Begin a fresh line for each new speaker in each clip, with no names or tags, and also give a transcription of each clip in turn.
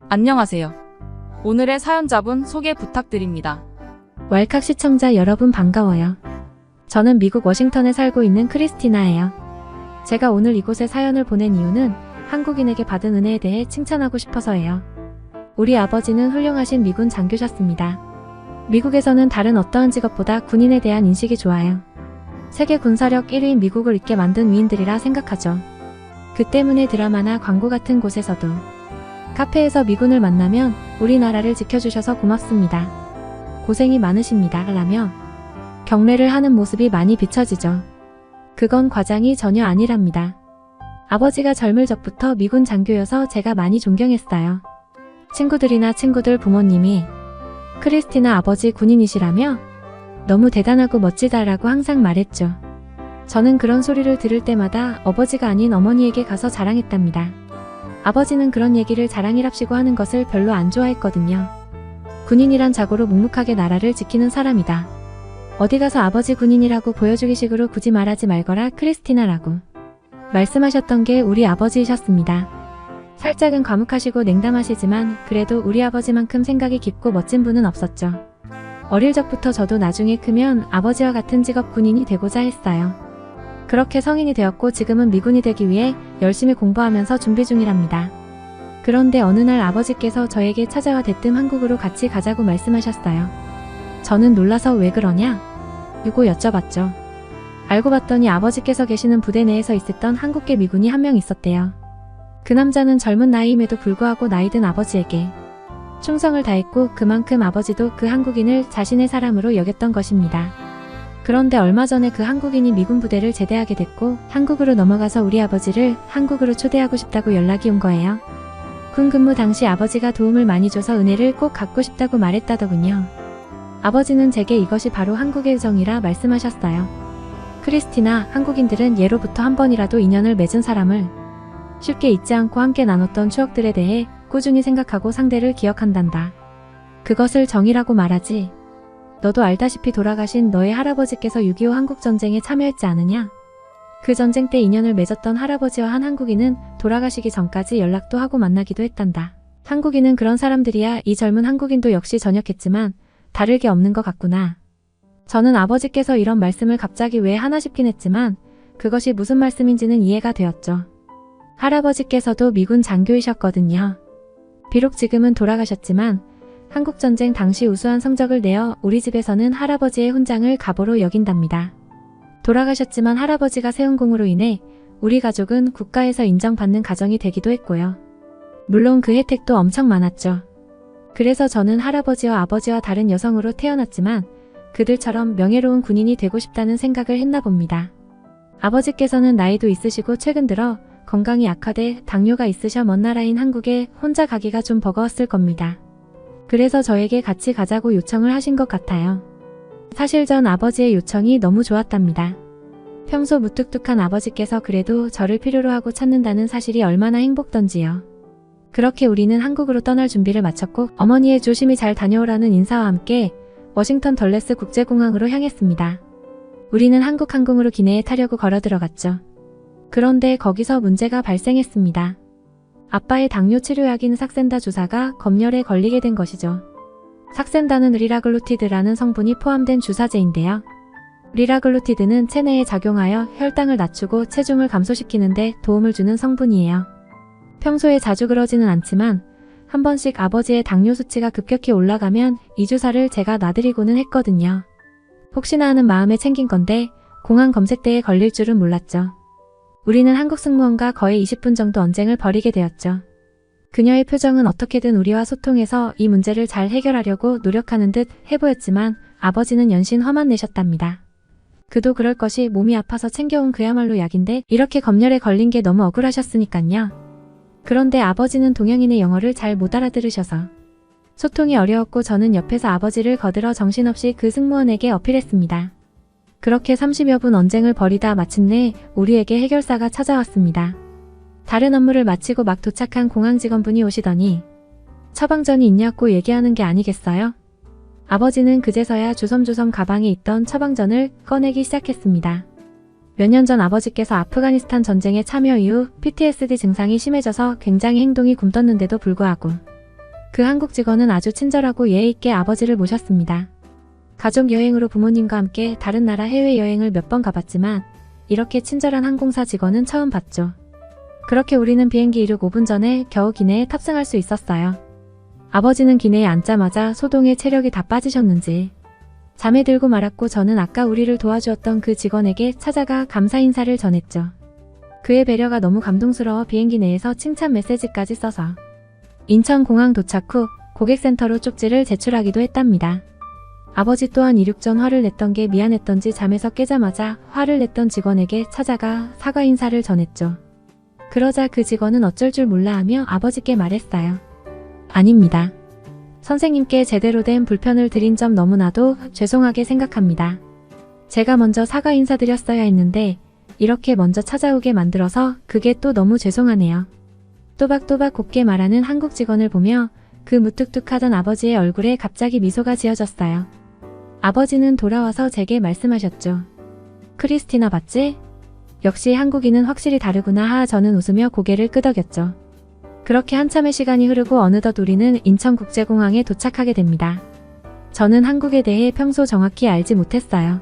안녕하세요. 오늘의 사연자분 소개 부탁드립니다.
왈칵 시청자 여러분 반가워요. 저는 미국 워싱턴에 살고 있는 크리스티나예요. 제가 오늘 이곳에 사연을 보낸 이유는 한국인에게 받은 은혜에 대해 칭찬하고 싶어서예요. 우리 아버지는 훌륭하신 미군 장교셨습니다. 미국에서는 다른 어떠한 직업보다 군인에 대한 인식이 좋아요. 세계 군사력 1위인 미국을 있게 만든 위인들이라 생각하죠. 그 때문에 드라마나 광고 같은 곳에서도 카페에서 미군을 만나면 우리나라를 지켜주셔서 고맙습니다. 고생이 많으십니다. 라며 경례를 하는 모습이 많이 비춰지죠. 그건 과장이 전혀 아니랍니다. 아버지가 젊을 적부터 미군 장교여서 제가 많이 존경했어요. 친구들이나 친구들 부모님이 크리스티나 아버지 군인이시라며 너무 대단하고 멋지다라고 항상 말했죠. 저는 그런 소리를 들을 때마다 아버지가 아닌 어머니에게 가서 자랑했답니다. 아버지는 그런 얘기를 자랑이랍시고 하는 것을 별로 안 좋아했거든요. 군인이란 자고로 묵묵하게 나라를 지키는 사람이다. 어디 가서 아버지 군인이라고 보여주기 식으로 굳이 말하지 말거라 크리스티나라고 말씀하셨던 게 우리 아버지이셨습니다. 살짝은 과묵하시고 냉담하시지만 그래도 우리 아버지만큼 생각이 깊고 멋진 분은 없었죠. 어릴 적부터 저도 나중에 크면 아버지와 같은 직업 군인이 되고자 했어요. 그렇게 성인이 되었고 지금은 미군이 되기 위해 열심히 공부하면서 준비 중이랍니다. 그런데 어느 날 아버지께서 저에게 찾아와 대뜸 한국으로 같이 가자고 말씀하셨어요. 저는 놀라서 왜 그러냐? 고 여쭤봤죠. 알고 봤더니 아버지께서 계시는 부대 내에서 있었던 한국계 미군이 한 명 있었대요. 그 남자는 젊은 나이임에도 불구하고 나이든 아버지에게 충성을 다했고 그만큼 아버지도 그 한국인을 자신의 사람으로 여겼던 것입니다. 그런데 얼마 전에 그 한국인이 미군 부대를 제대하게 됐고 한국으로 넘어가서 우리 아버지를 한국으로 초대하고 싶다고 연락이 온 거예요. 군 근무 당시 아버지가 도움을 많이 줘서 은혜를 꼭 갚고 싶다고 말했다더군요. 아버지는 제게 이것이 바로 한국의 정이라 말씀하셨어요. 크리스티나, 한국인들은 예로부터 한 번이라도 인연을 맺은 사람을 쉽게 잊지 않고 함께 나눴던 추억들에 대해 꾸준히 생각하고 상대를 기억한단다. 그것을 정이라고 말하지. 너도 알다시피 돌아가신 너의 할아버지께서 6.25 한국전쟁에 참여했지 않으냐? 그 전쟁 때 인연을 맺었던 할아버지와 한 한국인은 돌아가시기 전까지 연락도 하고 만나기도 했단다. 한국인은 그런 사람들이야. 이 젊은 한국인도 역시 전역했지만 다를 게 없는 것 같구나. 저는 아버지께서 이런 말씀을 갑자기 왜 하나 싶긴 했지만 그것이 무슨 말씀인지는 이해가 되었죠. 할아버지께서도 미군 장교이셨거든요. 비록 지금은 돌아가셨지만 한국전쟁 당시 우수한 성적을 내어 우리 집에서는 할아버지의 훈장을 갑오로 여긴답니다. 돌아가셨지만 할아버지가 세운 공으로 인해 우리 가족은 국가에서 인정받는 가정이 되기도 했고요. 물론 그 혜택도 엄청 많았죠. 그래서 저는 할아버지와 아버지와 다른 여성으로 태어났지만 그들처럼 명예로운 군인이 되고 싶다는 생각을 했나 봅니다. 아버지께서는 나이도 있으시고 최근 들어 건강이 악화돼 당뇨가 있으셔 먼 나라인 한국에 혼자 가기가 좀 버거웠을 겁니다. 그래서 저에게 같이 가자고 요청을 하신 것 같아요. 사실 전 아버지의 요청이 너무 좋았답니다. 평소 무뚝뚝한 아버지께서 그래도 저를 필요로 하고 찾는다는 사실이 얼마나 행복던지요. 그렇게 우리는 한국으로 떠날 준비를 마쳤고 어머니의 조심히 잘 다녀오라는 인사와 함께 워싱턴 덜레스 국제공항으로 향했습니다. 우리는 한국 항공으로 기내에 타려고 걸어 들어갔죠. 그런데 거기서 문제가 발생했습니다. 아빠의 당뇨 치료약인 삭센다 주사가 검열에 걸리게 된 것이죠. 삭센다는 리라글루티드라는 성분이 포함된 주사제인데요. 리라글루티드는 체내에 작용하여 혈당을 낮추고 체중을 감소시키는데 도움을 주는 성분이에요. 평소에 자주 그러지는 않지만 한 번씩 아버지의 당뇨 수치가 급격히 올라가면 이 주사를 제가 놔드리고는 했거든요. 혹시나 하는 마음에 챙긴 건데 공항 검색대에 걸릴 줄은 몰랐죠. 우리는 한국 승무원과 거의 20분 정도 언쟁을 벌이게 되었죠. 그녀의 표정은 어떻게든 우리와 소통해서 이 문제를 잘 해결하려고 노력하는 듯 해보였지만 아버지는 연신 화만 내셨답니다. 그도 그럴 것이 몸이 아파서 챙겨온 그야말로 약인데 이렇게 검열에 걸린 게 너무 억울하셨으니깐요. 그런데 아버지는 동양인의 영어를 잘 못 알아들으셔서 소통이 어려웠고 저는 옆에서 아버지를 거들어 정신없이 그 승무원에게 어필했습니다. 그렇게 30여 분 언쟁을 벌이다 마침내 우리에게 해결사가 찾아왔습니다. 다른 업무를 마치고 막 도착한 공항 직원분이 오시더니 처방전이 있냐고 얘기하는 게 아니겠어요? 아버지는 그제서야 조섬조섬 가방에 있던 처방전을 꺼내기 시작했습니다. 몇 년 전 아버지께서 아프가니스탄 전쟁에 참여 이후 PTSD 증상이 심해져서 굉장히 행동이 굼떴는데도 불구하고 그 한국 직원은 아주 친절하고 예의 있게 아버지를 모셨습니다. 가족 여행으로 부모님과 함께 다른 나라 해외여행을 몇 번 가봤지만 이렇게 친절한 항공사 직원은 처음 봤죠. 그렇게 우리는 비행기 이륙 5분 전에 겨우 기내에 탑승할 수 있었어요. 아버지는 기내에 앉자마자 소동에 체력이 다 빠지셨는지 잠에 들고 말았고 저는 아까 우리를 도와주었던 그 직원에게 찾아가 감사 인사를 전했죠. 그의 배려가 너무 감동스러워 비행기 내에서 칭찬 메시지까지 써서 인천공항 도착 후 고객센터로 쪽지를 제출하기도 했답니다. 아버지 또한 이륙 전 화를 냈던 게 미안했던지 잠에서 깨자마자 화를 냈던 직원에게 찾아가 사과 인사를 전했죠. 그러자 그 직원은 어쩔 줄 몰라 하며 아버지께 말했어요. 아닙니다. 선생님께 제대로 된 불편을 드린 점 너무나도 죄송하게 생각합니다. 제가 먼저 사과 인사드렸어야 했는데 이렇게 먼저 찾아오게 만들어서 그게 또 너무 죄송하네요. 또박또박 곱게 말하는 한국 직원을 보며 그 무뚝뚝하던 아버지의 얼굴에 갑자기 미소가 지어졌어요. 아버지는 돌아와서 제게 말씀하셨죠. 크리스티나 봤지? 역시 한국인은 확실히 다르구나 하 저는 웃으며 고개를 끄덕였죠. 그렇게 한참의 시간이 흐르고 어느덧 우리는 인천국제공항에 도착하게 됩니다. 저는 한국에 대해 평소 정확히 알지 못했어요.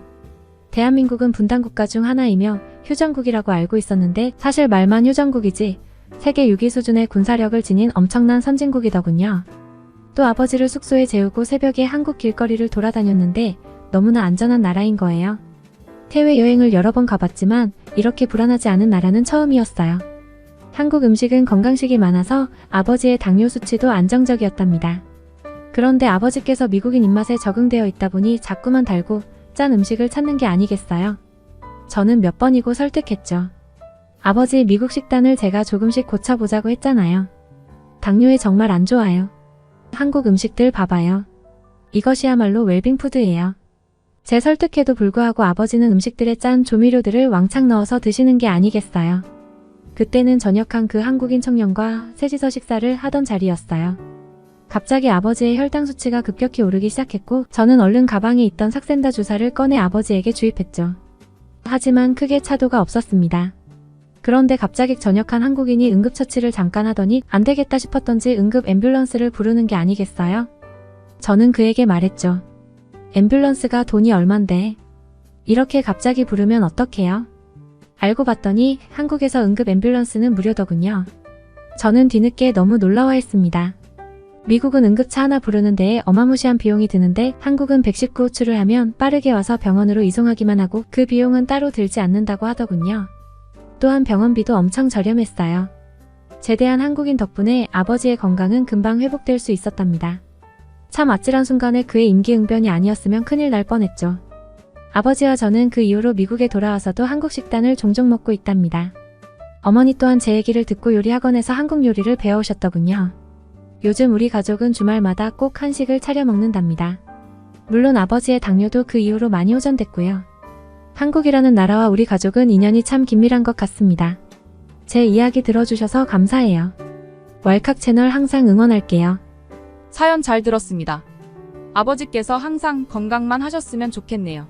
대한민국은 분단국가 중 하나이며 휴전국이라고 알고 있었는데 사실 말만 휴전국이지 세계 6위 수준의 군사력을 지닌 엄청난 선진국이더군요. 또 아버지를 숙소에 재우고 새벽에 한국 길거리를 돌아다녔는데 너무나 안전한 나라인 거예요. 해외여행을 여러 번 가봤지만 이렇게 불안하지 않은 나라는 처음이었어요. 한국 음식은 건강식이 많아서 아버지의 당뇨 수치도 안정적이었답니다. 그런데 아버지께서 미국인 입맛에 적응되어 있다 보니 자꾸만 달고 짠 음식을 찾는 게 아니겠어요? 저는 몇 번이고 설득했죠. 아버지 미국 식단을 제가 조금씩 고쳐보자고 했잖아요. 당뇨에 정말 안 좋아요. 한국 음식들 봐봐요. 이것이야말로 웰빙푸드예요. 제 설득에도 불구하고 아버지는 음식들에 짠 조미료들을 왕창 넣어서 드시는 게 아니겠어요. 그때는 전역한 그 한국인 청년과 셋이서 식사를 하던 자리였어요. 갑자기 아버지의 혈당 수치가 급격히 오르기 시작했고 저는 얼른 가방에 있던 삭센다 주사를 꺼내 아버지에게 주입했죠. 하지만 크게 차도가 없었습니다. 그런데 갑자기 전역한 한국인이 응급처치를 잠깐 하더니 안 되겠다 싶었던지 응급 앰뷸런스를 부르는 게 아니겠어요? 저는 그에게 말했죠. 앰뷸런스가 돈이 얼만데 이렇게 갑자기 부르면 어떡해요? 알고 봤더니 한국에서 응급 앰뷸런스는 무료더군요. 저는 뒤늦게 너무 놀라워했습니다. 미국은 응급차 하나 부르는 데에 어마무시한 비용이 드는데 한국은 119 호출을 하면 빠르게 와서 병원으로 이송하기만 하고 그 비용은 따로 들지 않는다고 하더군요. 또한 병원비도 엄청 저렴했어요. 제대한 한국인 덕분에 아버지의 건강은 금방 회복될 수 있었답니다. 참 아찔한 순간에 그의 임기응변이 아니었으면 큰일 날 뻔했죠. 아버지와 저는 그 이후로 미국에 돌아와서도 한국 식단을 종종 먹고 있답니다. 어머니 또한 제 얘기를 듣고 요리학원에서 한국 요리를 배워오셨더군요. 요즘 우리 가족은 주말마다 꼭 한식을 차려 먹는답니다. 물론 아버지의 당뇨도 그 이후로 많이 호전됐고요. 한국이라는 나라와 우리 가족은 인연이 참 긴밀한 것 같습니다. 제 이야기 들어주셔서 감사해요. 왈칵 채널 항상 응원할게요.
사연 잘 들었습니다. 아버지께서 항상 건강만 하셨으면 좋겠네요.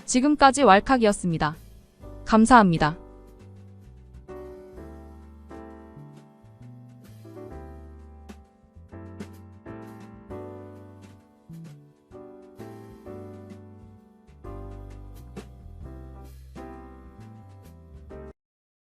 지금까지 왈칵이었습니다. 감사합니다.